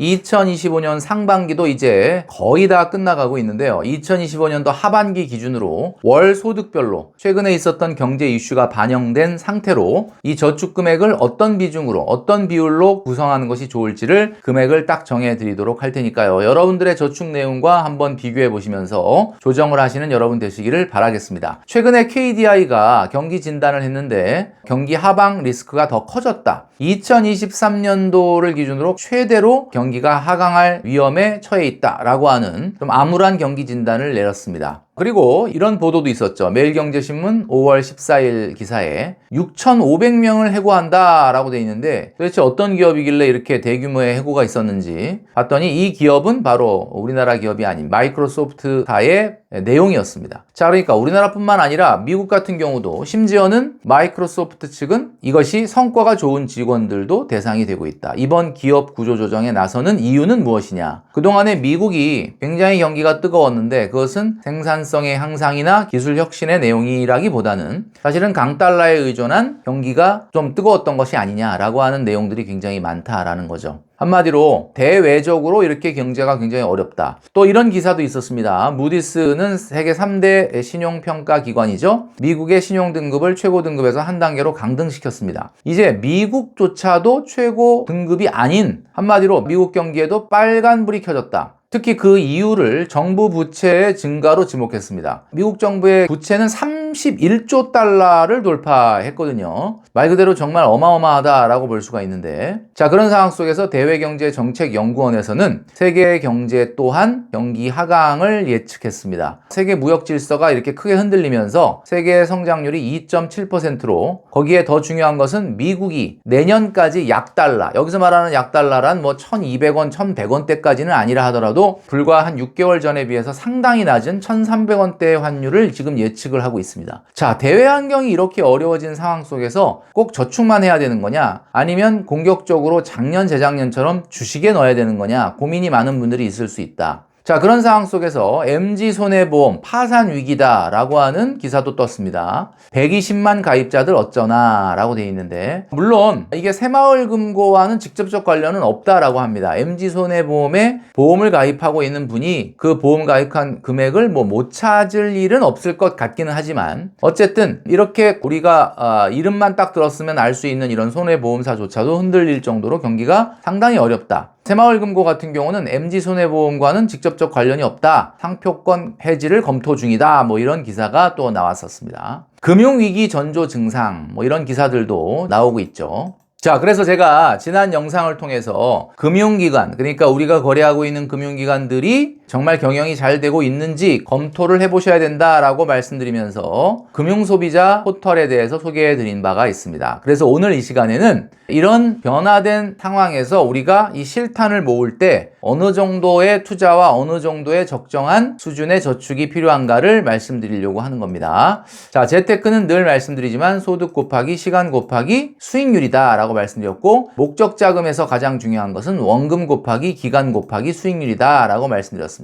2025년 상반기도 이제 거의 다 끝나가고 있는데요. 2025년도 하반기 기준으로 월 소득별로 최근에 있었던 경제 이슈가 반영된 상태로 이 저축 금액을 어떤 비중으로 어떤 비율로 구성하는 것이 좋을지를 금액을 딱 정해 드리도록 할 테니까요. 여러분들의 저축 내용과 한번 비교해 보시면서 조정을 하시는 여러분 되시기를 바라겠습니다. 최근에 KDI가 경기 진단을 했는데 경기 하방 리스크가 더 커졌다. 2023년도를 기준으로 최대로 경기가 하강할 위험에 처해 있다라고 하는 좀 암울한 경기 진단을 내렸습니다. 그리고 이런 보도도 있었죠. 매일경제신문 5월 14일 기사에 6,500명을 해고한다 라고 돼 있는데 도대체 어떤 기업이길래 이렇게 대규모의 해고가 있었는지 봤더니 이 기업은 바로 우리나라 기업이 아닌 마이크로소프트사의 내용이었습니다. 자, 그러니까 우리나라뿐만 아니라 미국 같은 경우도 심지어는 마이크로소프트 측은 이것이 성과가 좋은 직원들도 대상이 되고 있다. 이번 기업 구조조정에 나서는 이유는 무엇이냐? 그동안에 미국이 굉장히 경기가 뜨거웠는데 그것은 생산성의 향상이나 기술 혁신의 내용이라기보다는 사실은 강달러에 의존한 경기가 좀 뜨거웠던 것이 아니냐라고 하는 내용들이 굉장히 많다라는 거죠. 한마디로 대외적으로 이렇게 경제가 굉장히 어렵다. 또 이런 기사도 있었습니다. 무디스는 세계 3대 신용평가 기관이죠. 미국의 신용등급을 최고 등급에서 한 단계로 강등시켰습니다. 이제 미국조차도 최고 등급이 아닌 한마디로 미국 경기에도 빨간불이 켜졌다. 특히 그 이유를 정부 부채의 증가로 지목했습니다. 미국 정부의 부채는 31조 달러를 돌파했거든요. 말 그대로 정말 어마어마하다라고 볼 수가 있는데, 자, 그런 상황 속에서 대외경제정책연구원에서는 세계 경제 또한 경기 하강을 예측했습니다. 세계 무역 질서가 이렇게 크게 흔들리면서 세계 성장률이 2.7%로 거기에 더 중요한 것은 미국이 내년까지 약달러, 여기서 말하는 약달러란 뭐 1,200원, 1,100원대까지는 아니라 하더라도 불과 한 6개월 전에 비해서 상당히 낮은 1,300원대의 환율을 지금 예측을 하고 있습니다. 자, 대외 환경이 이렇게 어려워진 상황 속에서 꼭 저축만 해야 되는 거냐? 아니면 공격적으로 작년, 재작년처럼 주식에 넣어야 되는 거냐? 고민이 많은 분들이 있을 수 있다. 자, 그런 상황 속에서 MG손해보험 파산 위기다 라고 하는 기사도 떴습니다. 120만 가입자들 어쩌나 라고 되어 있는데, 물론 이게 새마을금고와는 직접적 관련은 없다라고 합니다. MG손해보험에 보험을 가입하고 있는 분이 그 보험 가입한 금액을 못 찾을 일은 없을 것 같기는 하지만 어쨌든 이렇게 우리가 이름만 딱 들었으면 알 수 있는 이런 손해보험사조차도 흔들릴 정도로 경기가 상당히 어렵다. 새마을금고 같은 경우는 MG손해보험과는 직접적 관련이 없다. 상표권 해지를 검토 중이다. 이런 기사가 또 나왔었습니다. 금융위기 전조 증상 이런 기사들도 나오고 있죠. 자, 그래서 제가 지난 영상을 통해서 금융기관, 그러니까 우리가 거래하고 있는 금융기관들이 정말 경영이 잘 되고 있는지 검토를 해보셔야 된다라고 말씀드리면서 금융소비자 포털에 대해서 소개해드린 바가 있습니다. 그래서 오늘 이 시간에는 이런 변화된 상황에서 우리가 이 실탄을 모을 때 어느 정도의 투자와 어느 정도의 적정한 수준의 저축이 필요한가를 말씀드리려고 하는 겁니다. 자, 재테크는 늘 말씀드리지만 소득 곱하기 시간 곱하기 수익률이다 라고 말씀드렸고, 목적 자금에서 가장 중요한 것은 원금 곱하기 기간 곱하기 수익률이다 라고 말씀드렸습니다.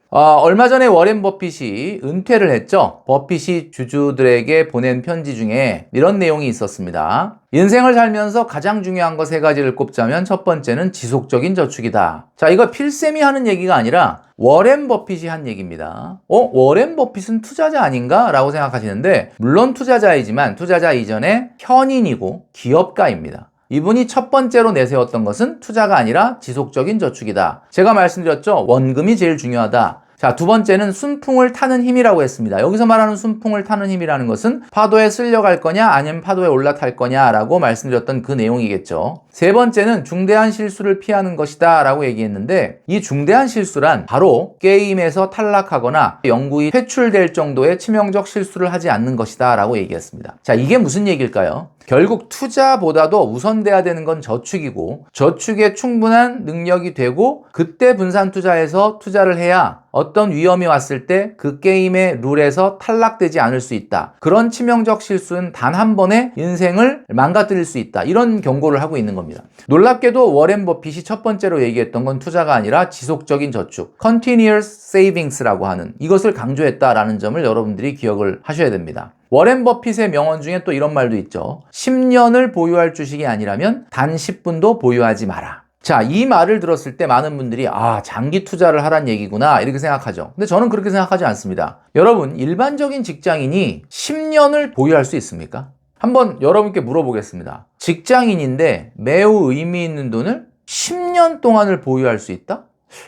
얼마 전에 워렌 버핏이 은퇴를 했죠. 버핏이 주주들에게 보낸 편지 중에 이런 내용이 있었습니다. 인생을 살면서 가장 중요한 것 3가지를 꼽자면 첫 번째는 지속적인 저축이다. 자, 이거 필쌤이 하는 얘기가 아니라 워렌 버핏이 한 얘기입니다. 워렌 버핏은 투자자 아닌가? 라고 생각하시는데, 물론 투자자이지만 투자자 이전에 현인이고 기업가입니다. 이분이 첫 번째로 내세웠던 것은 투자가 아니라 지속적인 저축이다. 제가 말씀드렸죠. 원금이 제일 중요하다. 자, 두 번째는 순풍을 타는 힘이라고 했습니다. 여기서 말하는 순풍을 타는 힘이라는 것은 파도에 쓸려갈 거냐 아니면 파도에 올라탈 거냐라고 말씀드렸던 그 내용이겠죠. 세 번째는 중대한 실수를 피하는 것이다 라고 얘기했는데, 이 중대한 실수란 바로 게임에서 탈락하거나 영구히 퇴출될 정도의 치명적 실수를 하지 않는 것이다 라고 얘기했습니다. 자, 이게 무슨 얘기일까요? 결국 투자보다도 우선돼야 되는 건 저축이고, 저축에 충분한 능력이 되고 그때 분산 투자해서 투자를 해야 어떤 위험이 왔을 때 그 게임의 룰에서 탈락되지 않을 수 있다. 그런 치명적 실수는 단 한 번에 인생을 망가뜨릴 수 있다. 이런 경고를 하고 있는 겁니다. 놀랍게도 워렌 버핏이 첫 번째로 얘기했던 건 투자가 아니라 지속적인 저축, Continuous Savings라고 하는 이것을 강조했다라는 점을 여러분들이 기억을 하셔야 됩니다. 워렌 버핏의 명언 중에 또 이런 말도 있죠. 10년을 보유할 주식이 아니라면 단 10분도 보유하지 마라. 자, 이 말을 들었을 때 많은 분들이 장기 투자를 하란 얘기구나 이렇게 생각하죠. 근데 저는 그렇게 생각하지 않습니다. 여러분, 일반적인 직장인이 10년을 보유할 수 있습니까? 한번 여러분께 물어보겠습니다. 직장인인데 매우 의미 있는 돈을 10년 동안을 보유할 수 있다?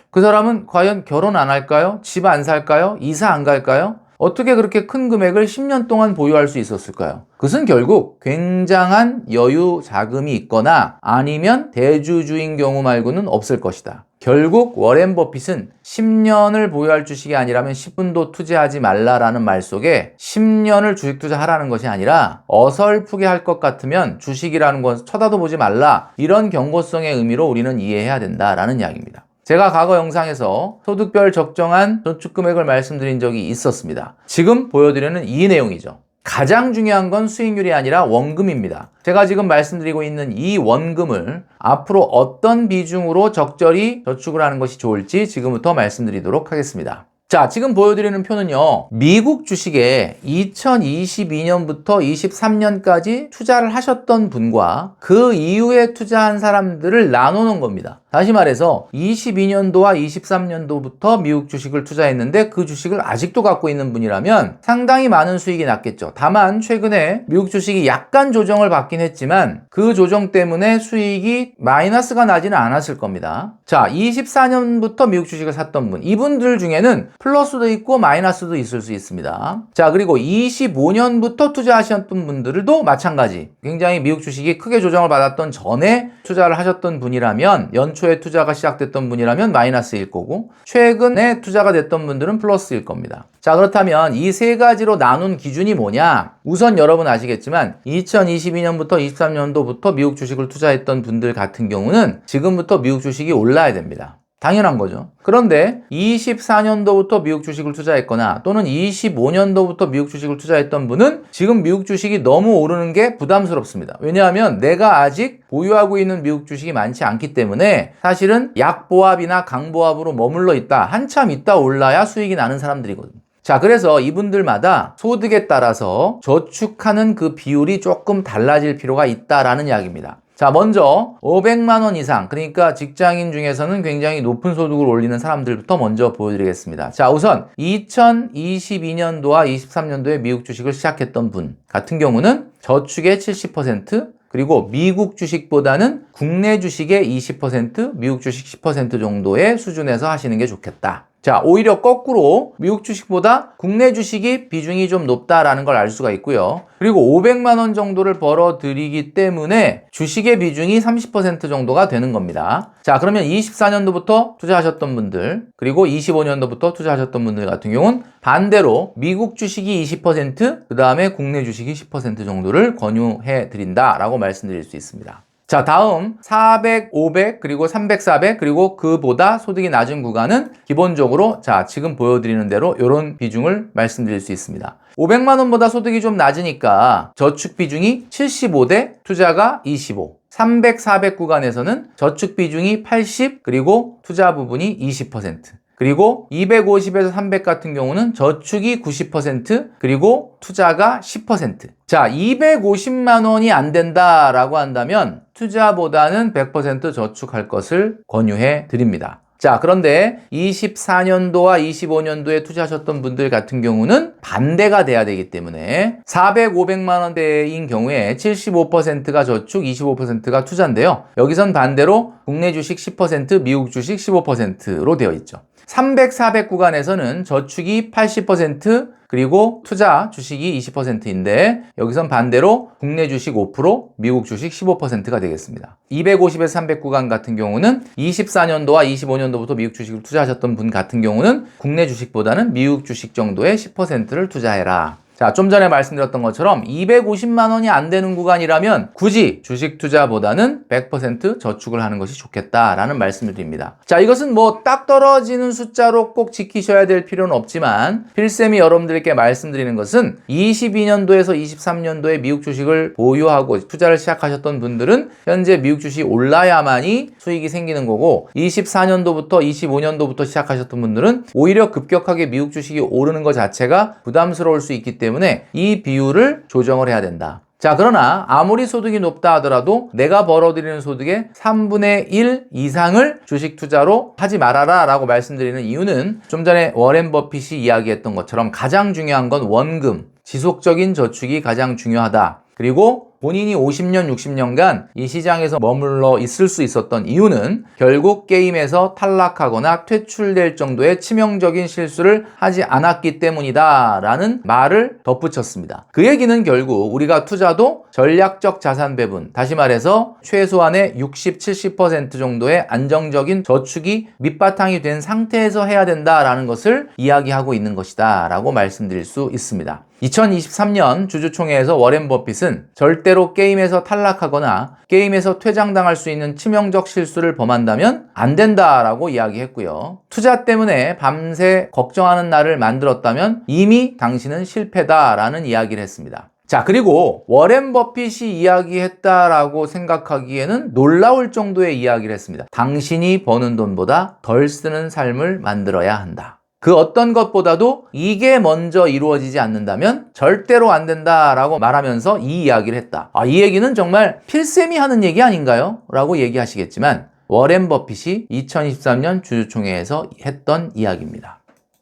그 사람은 과연 결혼 안 할까요? 집 안 살까요? 이사 안 갈까요? 어떻게 그렇게 큰 금액을 10년 동안 보유할 수 있었을까요? 그것은 결국 굉장한 여유 자금이 있거나 아니면 대주주인 경우 말고는 없을 것이다. 결국 워렌 버핏은 10년을 보유할 주식이 아니라면 10분도 투자하지 말라라는 말 속에 10년을 주식 투자하라는 것이 아니라 어설프게 할 것 같으면 주식이라는 건 쳐다도 보지 말라, 이런 경고성의 의미로 우리는 이해해야 된다라는 이야기입니다. 제가 과거 영상에서 소득별 적정한 저축금액을 말씀드린 적이 있었습니다. 지금 보여드리는 이 내용이죠. 가장 중요한 건 수익률이 아니라 원금입니다. 제가 지금 말씀드리고 있는 이 원금을 앞으로 어떤 비중으로 적절히 저축을 하는 것이 좋을지 지금부터 말씀드리도록 하겠습니다. 자, 지금 보여드리는 표는요, 미국 주식에 2022년부터 23년까지 투자를 하셨던 분과 그 이후에 투자한 사람들을 나눠놓은 겁니다. 다시 말해서 22년도와 23년도부터 미국 주식을 투자했는데 그 주식을 아직도 갖고 있는 분이라면 상당히 많은 수익이 났겠죠. 다만 최근에 미국 주식이 약간 조정을 받긴 했지만 그 조정 때문에 수익이 마이너스가 나지는 않았을 겁니다. 자, 24년부터 미국 주식을 샀던 분, 이분들 중에는 플러스도 있고 마이너스도 있을 수 있습니다. 자, 그리고 25년부터 투자하셨던 분들도 마찬가지. 굉장히 미국 주식이 크게 조정을 받았던 전에 투자를 하셨던 분이라면, 연초에 투자가 시작됐던 분이라면 마이너스일 거고, 최근에 투자가 됐던 분들은 플러스일 겁니다. 자, 그렇다면 이 세 가지로 나눈 기준이 뭐냐? 우선 여러분 아시겠지만 2022년부터 23년도부터 미국 주식을 투자했던 분들 같은 경우는 지금부터 미국 주식이 올라야 됩니다. 당연한 거죠. 그런데 24년도부터 미국 주식을 투자했거나 또는 25년도부터 미국 주식을 투자했던 분은 지금 미국 주식이 너무 오르는 게 부담스럽습니다. 왜냐하면 내가 아직 보유하고 있는 미국 주식이 많지 않기 때문에 사실은 약보합이나 강보합으로 머물러 있다, 한참 있다 올라야 수익이 나는 사람들이거든요. 자, 그래서 이분들마다 소득에 따라서 저축하는 그 비율이 조금 달라질 필요가 있다라는 이야기입니다. 자, 먼저 500만 원 이상, 그러니까 직장인 중에서는 굉장히 높은 소득을 올리는 사람들부터 먼저 보여드리겠습니다. 자, 우선 2022년도와 23년도에 미국 주식을 시작했던 분 같은 경우는 저축의 70%, 그리고 미국 주식보다는 국내 주식의 20%, 미국 주식 10% 정도의 수준에서 하시는 게 좋겠다. 자, 오히려 거꾸로 미국 주식보다 국내 주식이 비중이 좀 높다라는 걸 알 수가 있고요. 그리고 500만 원 정도를 벌어들이기 때문에 주식의 비중이 30% 정도가 되는 겁니다. 자, 그러면 24년도부터 투자하셨던 분들, 그리고 25년도부터 투자하셨던 분들 같은 경우는 반대로 미국 주식이 20%, 그 다음에 국내 주식이 10% 정도를 권유해 드린다라고 말씀드릴 수 있습니다. 자, 다음 400, 500, 그리고 300, 400, 그리고 그보다 소득이 낮은 구간은 기본적으로 자, 지금 보여드리는 대로 이런 비중을 말씀드릴 수 있습니다. 500만 원보다 소득이 좀 낮으니까 저축 비중이 75대 투자가 25. 300, 400 구간에서는 저축 비중이 80, 그리고 투자 부분이 20%. 그리고 250에서 300 같은 경우는 저축이 90%, 그리고 투자가 10%. 자, 250만 원이 안 된다라고 한다면 투자보다는 100% 저축할 것을 권유해 드립니다. 자, 그런데 24년도와 25년도에 투자하셨던 분들 같은 경우는 반대가 돼야 되기 때문에 400, 500만 원대인 경우에 75%가 저축, 25%가 투자인데요. 여기선 반대로 국내 주식 10%, 미국 주식 15%로 되어 있죠. 300, 400 구간에서는 저축이 80%, 그리고 투자 주식이 20%인데 여기선 반대로 국내 주식 5%, 미국 주식 15%가 되겠습니다. 250에서 300 구간 같은 경우는 24년도와 25년도부터 미국 주식을 투자하셨던 분 같은 경우는 국내 주식보다는 미국 주식 정도의 10%를 투자해라. 자, 좀 전에 말씀드렸던 것처럼 250만 원이 안 되는 구간이라면 굳이 주식 투자보다는 100% 저축을 하는 것이 좋겠다라는 말씀을 드립니다. 자, 이것은 뭐 딱 떨어지는 숫자로 꼭 지키셔야 될 필요는 없지만 필쌤이 여러분들께 말씀드리는 것은 22년도에서 23년도에 미국 주식을 보유하고 투자를 시작하셨던 분들은 현재 미국 주식이 올라야만이 수익이 생기는 거고 24년도부터 25년도부터 시작하셨던 분들은 오히려 급격하게 미국 주식이 오르는 것 자체가 부담스러울 수 있기 때문에 이 비율을 조정을 해야 된다. 자, 그러나 아무리 소득이 높다 하더라도 내가 벌어들이는 소득의 3분의 1 이상을 주식 투자로 하지 말아라 라고 말씀드리는 이유는 좀 전에 워렌 버핏이 이야기했던 것처럼 가장 중요한 건 원금, 지속적인 저축이 가장 중요하다. 그리고 본인이 50년, 60년간 이 시장에서 머물러 있을 수 있었던 이유는 결국 게임에서 탈락하거나 퇴출될 정도의 치명적인 실수를 하지 않았기 때문이다 라는 말을 덧붙였습니다. 그 얘기는 결국 우리가 투자도 전략적 자산 배분, 다시 말해서 최소한의 60, 70% 정도의 안정적인 저축이 밑바탕이 된 상태에서 해야 된다라는 것을 이야기하고 있는 것이다 라고 말씀드릴 수 있습니다. 2023년 주주총회에서 워렌 버핏은 절대로 게임에서 탈락하거나 게임에서 퇴장당할 수 있는 치명적 실수를 범한다면 안 된다라고 이야기했고요. 투자 때문에 밤새 걱정하는 날을 만들었다면 이미 당신은 실패다라는 이야기를 했습니다. 자, 그리고 워렌 버핏이 이야기했다라고 생각하기에는 놀라울 정도의 이야기를 했습니다. 당신이 버는 돈보다 덜 쓰는 삶을 만들어야 한다. 그 어떤 것보다도 이게 먼저 이루어지지 않는다면 절대로 안 된다라고 말하면서 이 이야기를 했다. 이 얘기는 정말 필쌤이 하는 얘기 아닌가요? 라고 얘기하시겠지만 워렌 버핏이 2023년 주주총회에서 했던 이야기입니다.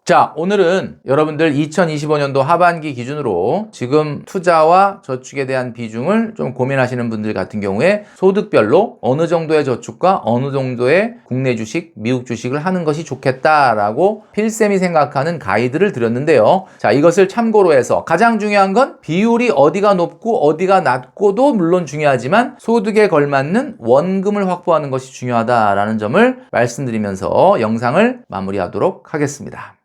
자, 오늘은 여러분들 2025년도 하반기 기준으로 지금 투자와 저축에 대한 비중을 좀 고민하시는 분들 같은 경우에 소득별로 어느 정도의 저축과 어느 정도의 국내 주식, 미국 주식을 하는 것이 좋겠다라고 필쌤이 생각하는 가이드를 드렸는데요. 자, 이것을 참고로 해서 가장 중요한 건 비율이 어디가 높고 어디가 낮고도 물론 중요하지만 소득에 걸맞는 원금을 확보하는 것이 중요하다라는 점을 말씀드리면서 영상을 마무리하도록 하겠습니다.